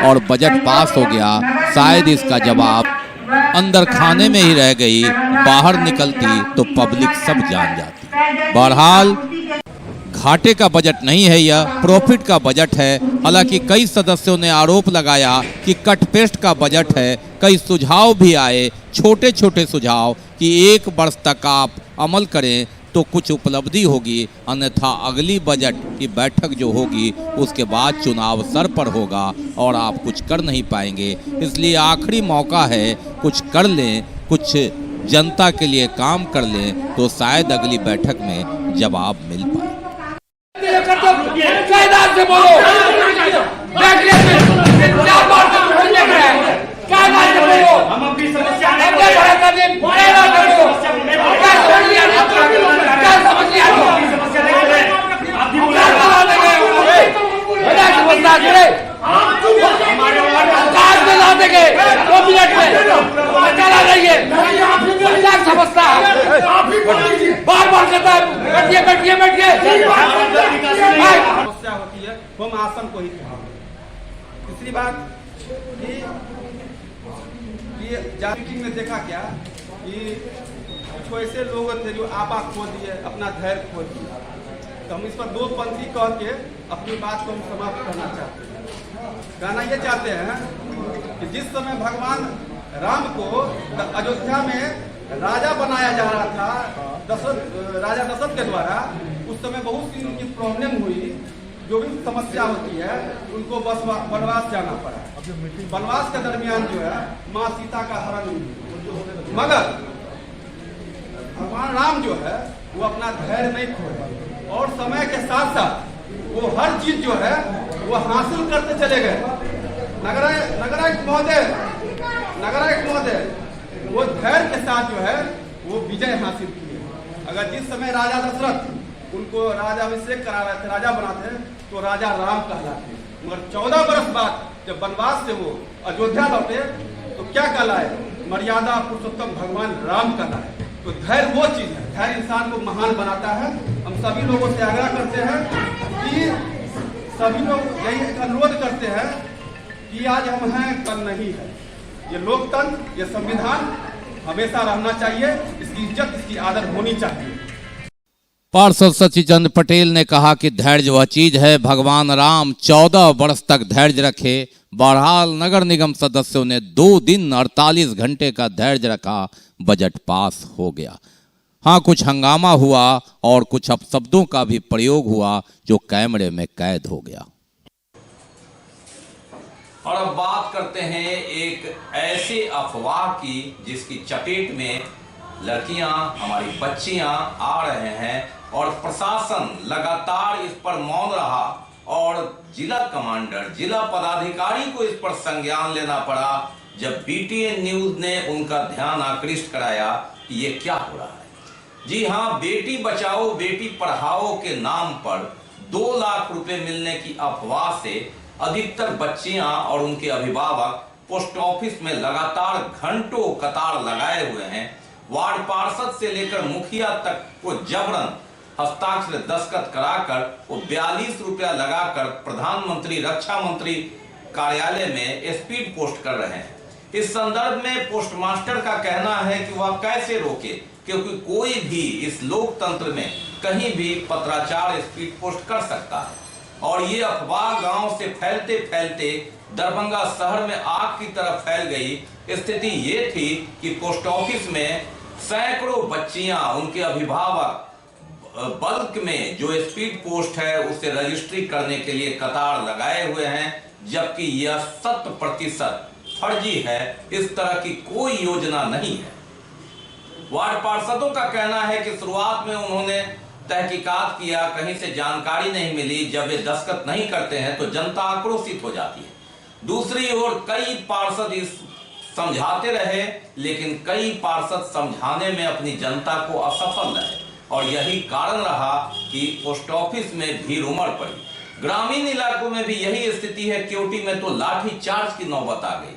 और बजट पास हो गया। शायद इसका जवाब अंदर खाने में ही रह गई, बाहर निकलती तो पब्लिक सब जान जाती। बहरहाल घाटे का बजट नहीं है, यह प्रॉफिट का बजट है। हालांकि कई सदस्यों ने आरोप लगाया कि कट पेस्ट का बजट है। कई सुझाव भी आए, छोटे छोटे सुझाव कि 1 वर्ष तक आप अमल करें तो कुछ उपलब्धि होगी, अन्यथा अगली बजट की बैठक जो होगी उसके बाद चुनाव सर पर होगा और आप कुछ कर नहीं पाएंगे। इसलिए आखिरी मौका है, कुछ कर लें, कुछ जनता के लिए काम कर लें तो शायद अगली बैठक में जवाब मिल पाए। समस्या होती है, हम आसन को ही तीसरी बात कि जाति में देखा क्या कि कुछ ऐसे लोग थे जो आपा खो दिए, अपना धैर्य खो दिया। तो हम इस पर 2 पंक्ति कह के अपनी बात को हम समाप्त करना चाहते हैं। कहना ये चाहते हैं कि जिस समय भगवान राम को अयोध्या में राजा बनाया जा रहा था राजा दशरथ के द्वारा, उस समय बहुत सी उनकी प्रॉब्लम हुई, जो भी समस्या होती है उनको बस वनवास जाना पड़ा। वनवास के दरमियान जो है माँ सीता का हरण हुई, मगर भगवान राम जो है वो अपना धैर्य नहीं खोए और समय के साथ साथ वो हर चीज जो है वो हासिल करते चले गए। नगरायुक्त महोदय वो धैर्य के साथ जो है वो विजय हासिल किए। अगर जिस समय राजा दशरथ उनको राजाभिषेक करा रहे थे, राजा बनाते तो राजा राम कहलाते, मगर 14 वर्ष बाद जब वनवास से वो अयोध्या लौटे तो क्या कहलाए, मर्यादा पुरुषोत्तम भगवान राम कहलाए। तो धैर्य वो चीज है, धैर्य इंसान को महान बनाता है। हम सभी लोगों से आग्रह करते हैं कि सभी लोग यही अनुरोध करते हैं कि आज हम हैं कल नहीं है। ये लोकतंत्र, ये संविधान हमेशा रहना चाहिए, इसकी इज्जत, इसकी आदर होनी चाहिए। पार्षद सचिचंद पटेल ने कहा कि धैर्य वह चीज है, भगवान राम 14 वर्ष तक धैर्य रखे। बहरहाल नगर निगम सदस्यों ने 2 दिन 48 घंटे का धैर्य रखा, बजट पास हो गया। हाँ, कुछ हंगामा हुआ और कुछ अपशब्दों का भी प्रयोग हुआ जो कैमरे में कैद हो गया। और अब बात करते हैं एक ऐसे अफवाह की जिसकी चपेट में लड़कियां, हमारी बच्चियां आ रहे हैं और प्रशासन लगातार इस पर मौन रहा और जिला कमांडर, जिला पदाधिकारी को इस पर संज्ञान लेना पड़ा जब BTN न्यूज ने उनका ध्यान आकृष्ट कराया कि ये क्या हो रहा है। जी हाँ, बेटी बचाओ बेटी पढ़ाओ के नाम पर 2 लाख रुपए मिलने की अफवाह से अधिकतर बच्चियां और उनके अभिभावक पोस्ट ऑफिस में लगातार घंटों कतार लगाए हुए हैं। वार्ड पार्षद से लेकर मुखिया तक को जबरन हस्ताक्षर दस्तखत कराकर वो 42 रुपया लगाकर प्रधानमंत्री, रक्षा मंत्री कार्यालय में स्पीड पोस्ट कर रहे हैं। इस संदर्भ में पोस्टमास्टर का कहना है कि वह कैसे रोके, क्योंकि कोई भी इस लोकतंत्र में कहीं भी पत्राचार स्पीड पोस्ट कर सकता है। और ये अफवाह गांव से फैलते फैलते दरभंगा शहर में आग की तरह फैल गई। स्थिति ये थी कि पोस्ट ऑफिस में सैकड़ों बच्चियां, उनके अभिभावक बल्क में जो स्पीड पोस्ट है उसे रजिस्ट्री करने के लिए कतार लगाए हुए हैं, जबकि यह 100% फर्जी है। इस तरह की कोई योजना नहीं है। वार्ड पार्षदों का कहना है कि शुरुआत में उन्होंने तहकीकात किया, कहीं से जानकारी नहीं मिली। जब वे दस्तखत नहीं करते हैं तो जनता आक्रोशित हो जाती है। दूसरी ओर कई पार्षद इस समझाते रहे, लेकिन कई पार्षद समझाने में अपनी जनता को असफल रहे और यही कारण रहा कि पोस्ट ऑफिस में भीड़ उमड़ पड़ी। ग्रामीण इलाकों में भी यही स्थिति है। केवटी में तो लाठी चार्ज की नौबत आ गई।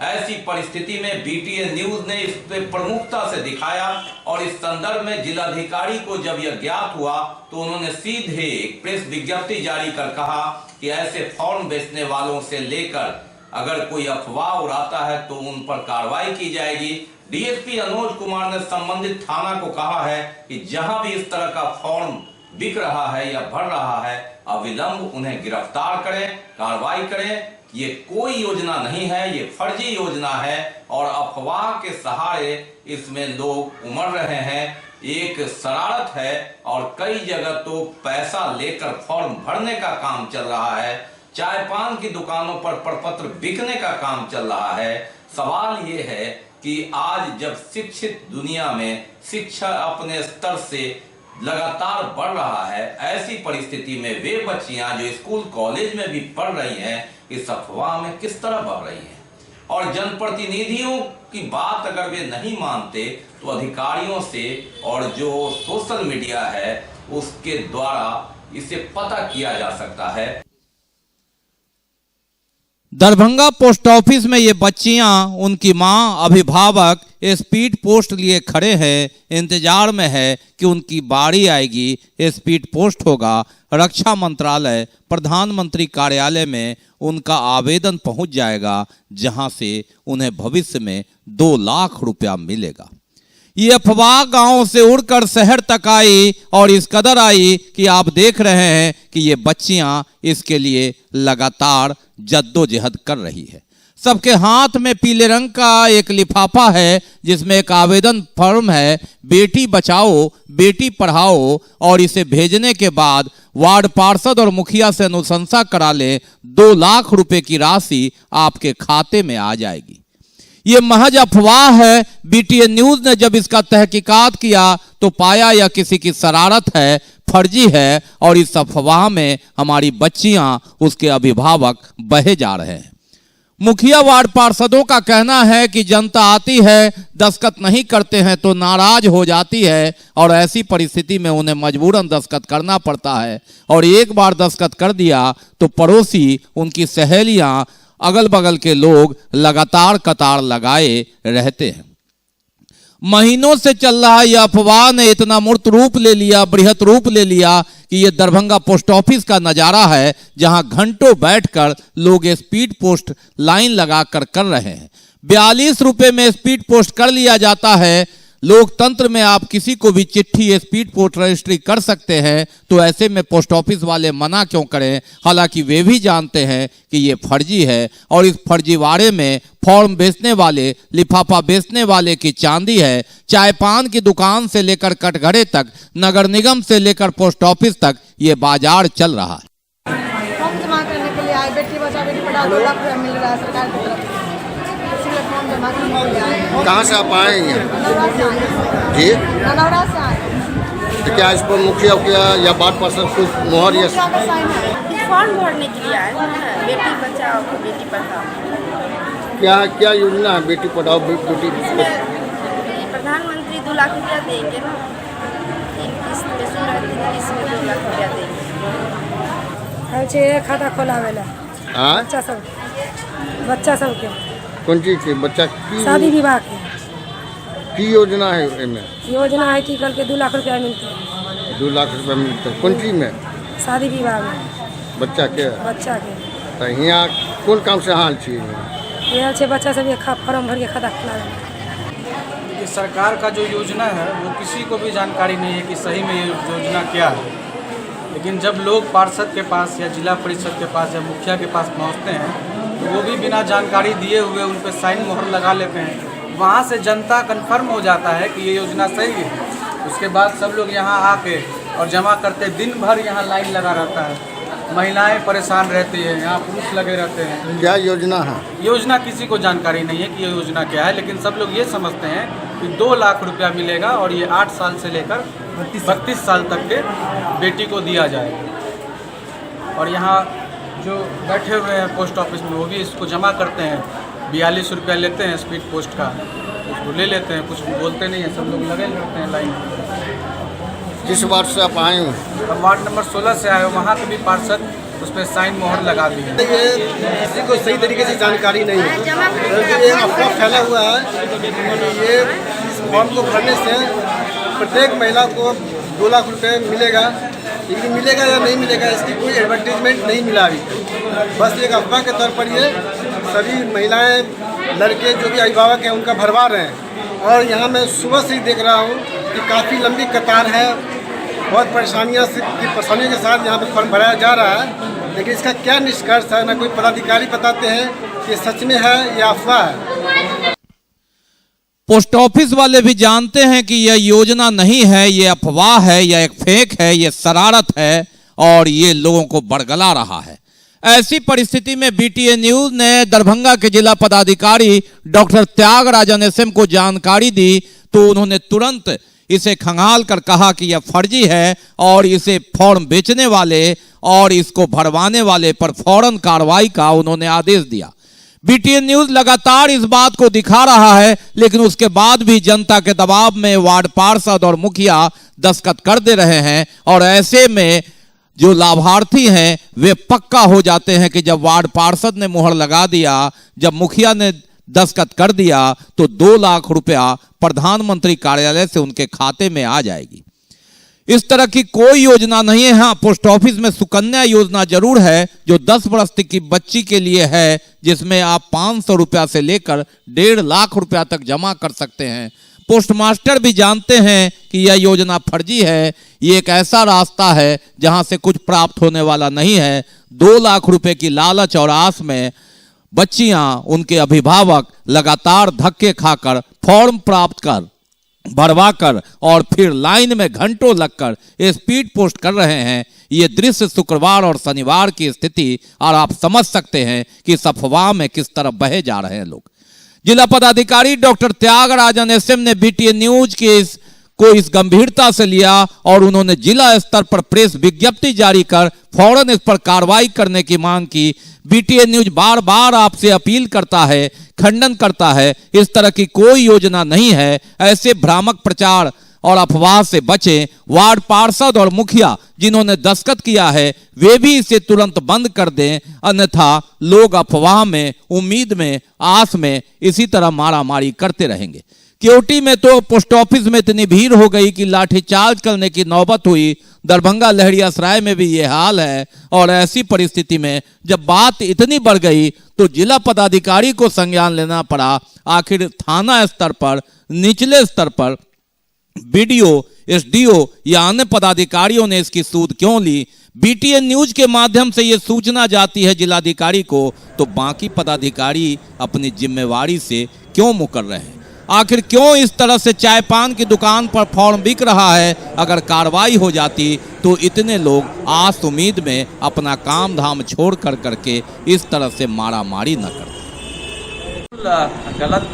ऐसी परिस्थिति में BTN न्यूज ने इस पे प्रमुखता से दिखाया और इस संदर्भ में जिलाधिकारी को जब यह ज्ञात हुआ तो उन्होंने सीधे एक प्रेस विज्ञप्ति जारी कर कहा कि ऐसे फॉर्म बेचने वालों से लेकर अगर कोई अफवाह उड़ाता है तो उन पर कार्रवाई की जाएगी। DSP अनुज कुमार ने संबंधित थाना को कहा है कि जहां भी इस तरह का फॉर्म बिक रहा है या भर रहा है, अविलंब उन्हें गिरफ्तार करें, कार्रवाई करें। ये कोई योजना नहीं है, ये फर्जी योजना है और अफवाह के सहारे इसमें लोग उमड़ रहे हैं। एक शरारत है और कई जगह तो पैसा लेकर फॉर्म भरने का काम चल रहा है। चाय पान की दुकानों पर प्रपत्र बिकने का काम चल रहा है। सवाल ये है कि आज जब शिक्षित दुनिया में शिक्षा अपने स्तर से लगातार बढ़ रहा है, ऐसी परिस्थिति में वे बच्चियां जो स्कूल कॉलेज में भी पढ़ रही हैं, इस अफवाह में किस तरह बढ़ रही हैं। और जनप्रतिनिधियों की बात अगर वे नहीं मानते तो अधिकारियों से और जो सोशल मीडिया है उसके द्वारा इसे पता किया जा सकता है। दरभंगा पोस्ट ऑफिस में ये बच्चियां, उनकी मां, अभिभावक स्पीड पोस्ट लिए खड़े हैं, इंतजार में है कि उनकी बारी आएगी, स्पीड पोस्ट होगा, रक्षा मंत्रालय, प्रधानमंत्री कार्यालय में उनका आवेदन पहुंच जाएगा, जहां से उन्हें भविष्य में 2 लाख रुपया मिलेगा। ये अफवाह गांव से उड़कर शहर तक आई और इस कदर आई कि आप देख रहे हैं कि ये बच्चियां इसके लिए लगातार जद्दोजहद कर रही है। सबके हाथ में पीले रंग का एक लिफाफा है जिसमें एक आवेदन फॉर्म है, बेटी बचाओ बेटी पढ़ाओ, और इसे भेजने के बाद वार्ड पार्षद और मुखिया से अनुशंसा करा ले, 2 लाख रुपए की राशि आपके खाते में आ जाएगी। ये महज अफवाह है। BTN न्यूज ने जब इसका तहकीकात किया तो पाया यह किसी की शरारत है, फर्जी है और इस अफवाह में हमारी बच्चियां, उसके अभिभावक बहे जा रहे हैं। मुखिया वार्ड पार्षदों का कहना है कि जनता आती है, दस्तखत नहीं करते हैं तो नाराज हो जाती है और ऐसी परिस्थिति में उन्हें मजबूरन दस्तखत करना पड़ता है और एक बार दस्तखत कर दिया तो पड़ोसी, उनकी सहेलियां, अगल बगल के लोग लगातार कतार लगाए रहते हैं। महीनों से चल रहा यह अफवाह ने इतना मूर्त रूप ले लिया, बृहत रूप ले लिया कि ये दरभंगा पोस्ट ऑफिस का नजारा है, जहां घंटों बैठकर लोग स्पीड पोस्ट लाइन लगाकर कर रहे हैं। 42 रुपए में स्पीड पोस्ट कर लिया जाता है। लोकतंत्र में आप किसी को भी चिट्ठी स्पीड पोस्ट रजिस्ट्री कर सकते हैं, तो ऐसे में पोस्ट ऑफिस वाले मना क्यों करें? हालांकि वे भी जानते हैं कि ये फर्जी है और इस फर्जीवाड़े में फॉर्म बेचने वाले, लिफाफा बेचने वाले की चांदी है। चाय पान की दुकान से लेकर कटघरे तक, नगर निगम से लेकर पोस्ट ऑफिस तक ये बाजार चल रहा है। फॉर्म जमा करने के लिए आए, बेटी बचाओ बेटी पढ़ाओ 2 लाख रुपया मिल रहा है सरकार की तरफ से। कहाँ से आप आए हैं जी? नलौड़ा से आए। तो क्या इस पर मुखिया या वार्ड पार्षद कुछ मोहर या फॉर्म भरने के लिए आए, बेटी बचाओ बेटी पढ़ाओ। क्या क्या योजना है बेटी पढ़ाओ बेटी? प्रधानमंत्री 2 लाख रुपया देंगे ना, इसमें 2 लाख रुपया देंगे। खाता खोलावेला बच्चा सबके कौन चीज के बच्चा की? शादी विवाह की योजना है इनमें? योजना है कि कल के 2 लाख रुपया मिलते हैं। 2 लाख रुपया मिलते हैं कौन चीज में? शादी विवाह में बच्चा के? बच्चा के। तो यहाँ कौन काम से हाल छे? यहाँ छे बच्चा सब फॉर्म भर के खाता खुला है। सरकार का जो योजना है वो किसी को भी जानकारी नहीं है कि सही में ये योजना क्या है, लेकिन जब लोग पार्षद के पास या जिला परिषद के पास या मुखिया के पास पहुँचते हैं तो वो भी बिना जानकारी दिए हुए उन पर साइन मोहर लगा लेते हैं। वहाँ से जनता कन्फर्म हो जाता है कि ये योजना सही है। उसके बाद सब लोग यहाँ आके और जमा करते, दिन भर यहाँ लाइन लगा रहता है, महिलाएं परेशान रहती है, यहाँ पुरुष लगे रहते हैं। क्या योजना है? योजना किसी को जानकारी नहीं है कि ये योजना क्या है, लेकिन सब लोग ये समझते हैं कि 2 लाख रुपया मिलेगा और ये 8 साल से लेकर 32 साल तक के बेटी को दिया जाएगा। और यहाँ जो बैठे हुए हैं पोस्ट ऑफिस में वो भी इसको जमा करते हैं। 42 रुपया लेते हैं स्पीड पोस्ट का, उसको ले लेते हैं, कुछ बोलते नहीं है, सब लोग लगे रहते हैं लाइन। किस वार्ड से आप आए हो? अब वार्ड नंबर 16 से आए हो, वहाँ के भी पार्षद उस पर साइन मोहर लगा दी है। ये किसी को सही तरीके से जानकारी नहीं है, क्योंकि ये अफवाह फैला हुआ है। ये इस फॉर्म को भरने से प्रत्येक महिला को 2 लाख रुपए मिलेगा, लेकिन मिलेगा या नहीं मिलेगा इसकी कोई एडवर्टीजमेंट नहीं मिला अभी। बस एक अफवाह के तौर पर ये सभी महिलाएं, लड़के जो भी अभिभावक हैं उनका भरवा रहे हैं। और यहाँ मैं सुबह से ही देख रहा हूँ कि काफ़ी लंबी कतार है, बहुत परेशानियों के साथ यहाँ पे फॉर्म भराया जा रहा है। लेकिन इसका क्या निष्कर्ष है, ना कोई पदाधिकारी बताते हैं कि सच में है या अफवाह है। पोस्ट ऑफिस वाले भी जानते हैं कि यह योजना नहीं है, ये अफवाह है, यह एक फेक है, ये शरारत है और ये लोगों को बरगला रहा है। ऐसी परिस्थिति में बीटीए न्यूज ने दरभंगा के जिला पदाधिकारी डॉक्टर त्यागराजन एसएम को जानकारी दी, तो उन्होंने तुरंत इसे खंगाल कर कहा कि यह फर्जी है और इसे फॉर्म बेचने वाले और इसको भरवाने वाले पर फौरन कार्रवाई का उन्होंने आदेश दिया। बीटीए न्यूज लगातार इस बात को दिखा रहा है, लेकिन उसके बाद भी जनता के दबाव में वार्ड पार्षद और मुखिया दस्तखत कर दे रहे हैं और ऐसे में जो लाभार्थी हैं वे पक्का हो जाते हैं कि जब वार्ड पार्षद ने मुहर लगा दिया, जब मुखिया ने दस्तखत कर दिया, तो 2 लाख रुपया प्रधानमंत्री कार्यालय से उनके खाते में आ जाएगी। इस तरह की कोई योजना नहीं है। हाँ, पोस्ट ऑफिस में सुकन्या योजना जरूर है जो 10 वर्ष तक की बच्ची के लिए है, जिसमें आप 500 रुपया से लेकर 1.5 लाख रुपया तक जमा कर सकते हैं। पोस्ट मास्टर भी जानते हैं कि यह योजना फर्जी है, ये एक ऐसा रास्ता है जहां से कुछ प्राप्त होने वाला नहीं है। 2 लाख रुपए की लालच और आस में बच्चियां, उनके अभिभावक लगातार धक्के खाकर फॉर्म प्राप्त कर, भरवा कर और फिर लाइन में घंटों लगकर स्पीड पोस्ट कर रहे हैं। ये दृश्य शुक्रवार और शनिवार की स्थिति, और आप समझ सकते हैं कि इस अफवाह में किस तरह बहे जा रहे हैं लोग। जिला पदाधिकारी डॉक्टर त्यागराजन एसएम ने बीटीए न्यूज के इस गंभीरता से लिया और उन्होंने जिला स्तर पर प्रेस विज्ञप्ति जारी कर फौरन इस पर कार्रवाई करने की मांग की। बीटीए न्यूज बार बार आपसे अपील करता है, खंडन करता है, इस तरह की कोई योजना नहीं है। ऐसे भ्रामक प्रचार और अफवाह से बचें। वार्ड पार्षद और मुखिया जिन्होंने दस्तखत किया है वे भी इसे तुरंत बंद कर दें, अन्यथा लोग अफवाह में, उम्मीद में, आस में इसी तरह मारामारी करते रहेंगे। केवटी में तो पोस्ट ऑफिस में इतनी भीड़ हो गई कि लाठीचार्ज करने की नौबत हुई। दरभंगा लहरियासराय में भी ये हाल है। और ऐसी परिस्थिति में जब बात इतनी बढ़ गई तो जिला पदाधिकारी को संज्ञान लेना पड़ा। आखिर थाना स्तर पर, निचले स्तर पर बीडीओ, एसडीओ या अन्य पदाधिकारियों ने इसकी सूद क्यों ली? बीटीएन न्यूज के माध्यम से ये सूचना जाती है जिलाधिकारी को, तो बाकी पदाधिकारी अपनी जिम्मेवारी से क्यों मुकर रहे हैं? आखिर क्यों इस तरह से चाय पान की दुकान पर फॉर्म बिक रहा है? अगर कार्रवाई हो जाती तो इतने लोग आस उम्मीद में अपना काम धाम छोड़ कर करके इस तरह से मारा मारी न करते। गलत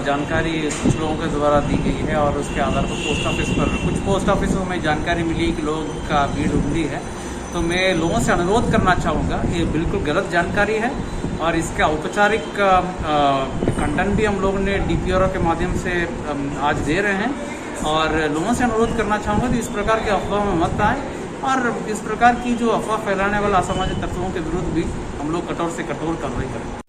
जानकारी कुछ लोगों के द्वारा दी गई है और उसके आधार पर कुछ पोस्ट ऑफिसों में जानकारी मिली कि लोगों का भीड़ उमड़ी है। तो मैं लोगों से अनुरोध करना चाहूँगा, ये बिल्कुल गलत जानकारी है और इसका औपचारिक खंडन भी हम लोगों ने डीपीआरओ के माध्यम से आज दे रहे हैं। और लोगों से अनुरोध करना चाहूँगा कि इस प्रकार के अफवाह में मत आए और इस प्रकार की जो अफवाह फैलाने वाला असामाजिक तत्वों के विरुद्ध भी हम लोग कठोर से कठोर कार्रवाई करें।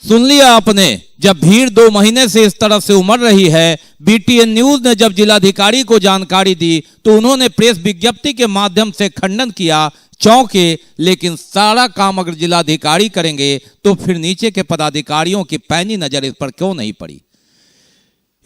सुन लिया आपने, जब भीड़ 2 महीने से इस तरह से उमड़ रही है, बीटीएन न्यूज ने जब जिलाधिकारी को जानकारी दी तो उन्होंने प्रेस विज्ञप्ति के माध्यम से खंडन किया, चौंके। लेकिन सारा काम अगर जिलाधिकारी करेंगे तो फिर नीचे के पदाधिकारियों की पैनी नजर इस पर क्यों नहीं पड़ी?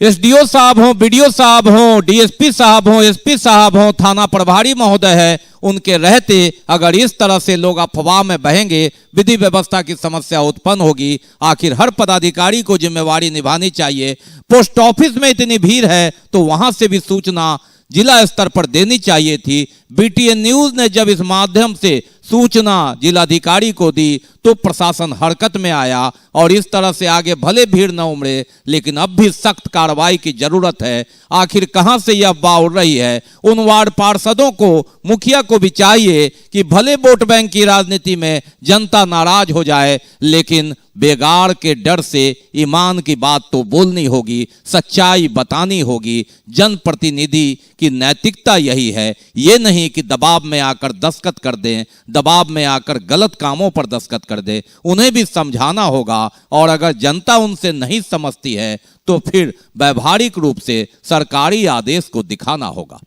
एसडीओ साहब हो, बीडीओ साहब हो, डीएसपी साहब हो, एसपी साहब हो, थाना प्रभारी महोदय है, उनके रहते अगर इस तरह से लोग अफवाह में बहेंगे, विधि व्यवस्था की समस्या उत्पन्न होगी। आखिर हर पदाधिकारी को जिम्मेवारी निभानी चाहिए। पोस्ट ऑफिस में इतनी भीड़ है तो वहां से भी सूचना जिला स्तर पर देनी चाहिए थी। बीटीएन न्यूज ने जब इस माध्यम से सूचना जिलाधिकारी को दी तो प्रशासन हरकत में आया और इस तरह से आगे भले भीड़ न उमड़े, लेकिन अब भी सख्त कार्रवाई की जरूरत है। आखिर कहां से यह अफवाह उड़ रही है? उन वार्ड पार्षदों को, मुखिया को भी चाहिए कि भले वोट बैंक की राजनीति में जनता नाराज हो जाए, लेकिन बेगार के डर से ईमान की बात तो बोलनी होगी, सच्चाई बतानी होगी। जनप्रतिनिधि की नैतिकता यही है, ये नहीं कि दबाव में आकर दस्तखत कर दें, दबाव में आकर गलत कामों पर दस्तखत कर दें। उन्हें भी समझाना होगा और अगर जनता उनसे नहीं समझती है तो फिर व्यावहारिक रूप से सरकारी आदेश को दिखाना होगा।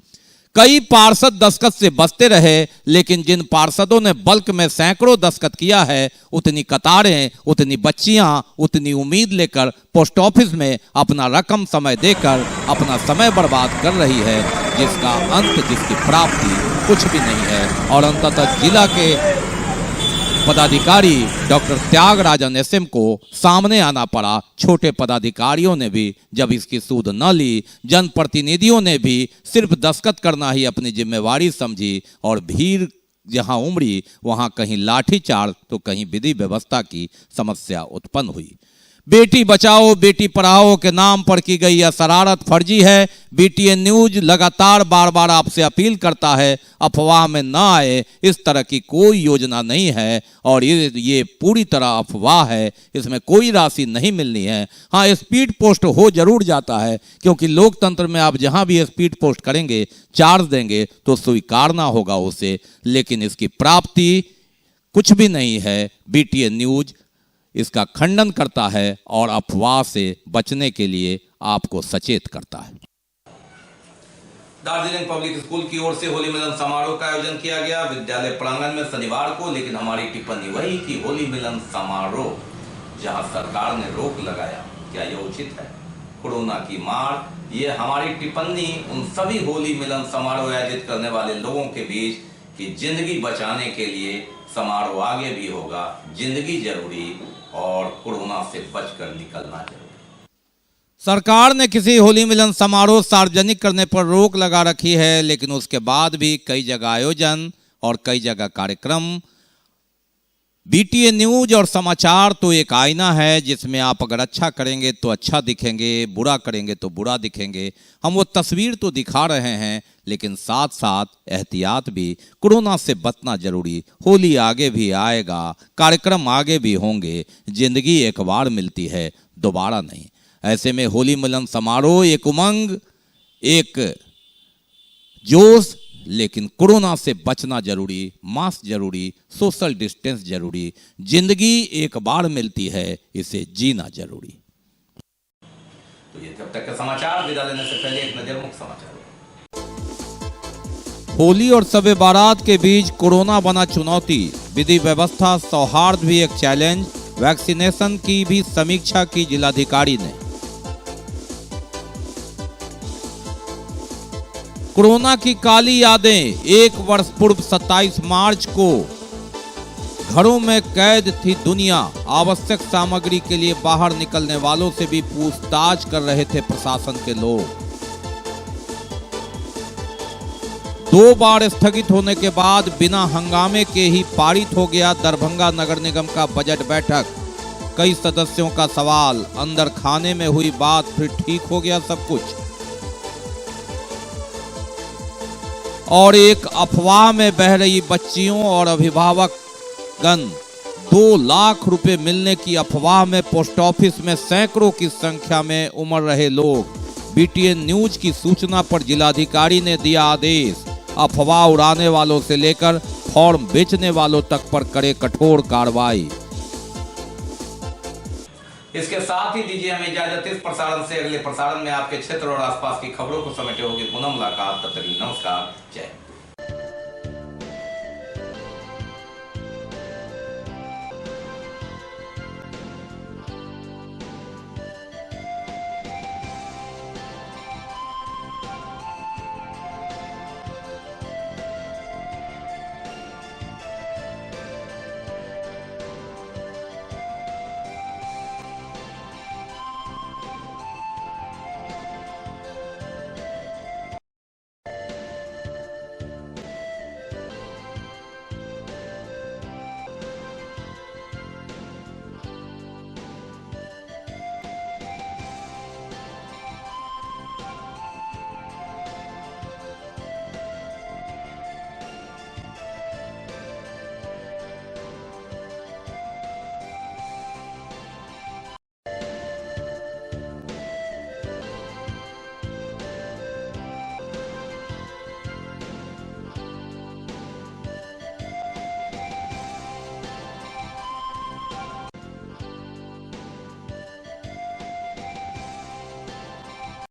कई पार्षद दस्तखत से बचते रहे, लेकिन जिन पार्षदों ने बल्क में सैकड़ों दस्तखत किया है, उतनी कतारें, उतनी बच्चियां, उतनी उम्मीद लेकर पोस्ट ऑफिस में अपना रकम समय देकर अपना समय बर्बाद कर रही है, जिसका अंत, जिसकी प्राप्ति कुछ भी नहीं है। और अंततः जिला के पदाधिकारी डॉक्टर त्यागराजन एसएम को सामने आना पड़ा। छोटे पदाधिकारियों ने भी जब इसकी सूद न ली, जनप्रतिनिधियों ने भी सिर्फ दस्तखत करना ही अपनी जिम्मेवारी समझी और भीड़ जहां उमड़ी वहां कहीं लाठीचार्ज तो कहीं विधि व्यवस्था की समस्या उत्पन्न हुई। बेटी बचाओ बेटी पढ़ाओ के नाम पर की गई यह शरारत फर्जी है। बीटीएन न्यूज लगातार बार बार आपसे अपील करता है, अफवाह में ना आए। इस तरह की कोई योजना नहीं है और ये पूरी तरह अफवाह है, इसमें कोई राशि नहीं मिलनी है। हाँ, स्पीड पोस्ट हो जरूर जाता है, क्योंकि लोकतंत्र में आप जहां भी स्पीड पोस्ट करेंगे, चार्ज देंगे तो स्वीकारना होगा उसे, लेकिन इसकी प्राप्ति कुछ भी नहीं है। बीटीएन न्यूज इसका खंडन करता है और अफवाह से बचने के लिए आपको सचेत करता है। दार्जिलिंग पब्लिक स्कूल की ओर से होली मिलन समारोह का आयोजन किया गया विद्यालय प्रांगण में शनिवार को, लेकिन हमारी टिप्पणी वही कि होली मिलन समारोह जहां सरकार ने रोक लगाया, क्या यह उचित है? कोरोना की मार, ये हमारी टिप्पणी उन सभी होली मिलन समारोह आयोजित करने वाले लोगों के बीच कि जिंदगी बचाने के लिए समारोह आगे भी होगा, जिंदगी जरूरी और कोरोना से बचकर निकलना जरूरी। सरकार ने किसी होली मिलन समारोह सार्वजनिक करने पर रोक लगा रखी है, लेकिन उसके बाद भी कई जगह आयोजन और कई जगह कार्यक्रम। बीटीएन न्यूज और समाचार तो एक आईना है, जिसमें आप अगर अच्छा करेंगे तो अच्छा दिखेंगे, बुरा करेंगे तो बुरा दिखेंगे। हम वो तस्वीर तो दिखा रहे हैं, लेकिन साथ साथ एहतियात भी। कोरोना से बचना जरूरी। होली आगे भी आएगा, कार्यक्रम आगे भी होंगे। जिंदगी एक बार मिलती है, दोबारा नहीं। ऐसे में होली मिलन समारोह एक उमंग, एक जोश, लेकिन कोरोना से बचना जरूरी, मास्क जरूरी, सोशल डिस्टेंस जरूरी। जिंदगी एक बार मिलती है, इसे जीना जरूरी। तो ये जब तक के समाचार, विदा लेने से पहले एक नजर मुख्य समाचार। होली और शब बारात के बीच कोरोना बना चुनौती, विधि व्यवस्था सौहार्द भी एक चैलेंज, वैक्सीनेशन की भी समीक्षा की जिलाधिकारी ने। कोरोना की काली यादें, एक वर्ष पूर्व 27 मार्च को घरों में कैद थी दुनिया, आवश्यक सामग्री के लिए बाहर निकलने वालों से भी पूछताछ कर रहे थे प्रशासन के लोग। 2 बार स्थगित होने के बाद बिना हंगामे के ही पारित हो गया दरभंगा नगर निगम का बजट बैठक। कई सदस्यों का सवाल, अंदर खाने में हुई बात फिर ठीक हो गया सब कुछ। और एक अफवाह में बह रही बच्चियों और अभिभावकगण, 2 लाख रुपए मिलने की अफवाह में पोस्ट ऑफिस में सैकड़ों की संख्या में उमड़ रहे लोग। बीटीएन न्यूज की सूचना पर जिलाधिकारी ने दिया आदेश, अफवाह उड़ाने वालों से लेकर फॉर्म बेचने वालों तक पर करे कठोर कार्रवाई। इसके साथ ही दीजिए हमें इजाजत। इस प्रसारण से अगले प्रसारण में आपके क्षेत्र और आसपास की खबरों को समेटे होगी पुनः मुलाकात। तब तक नमस्कार, जय।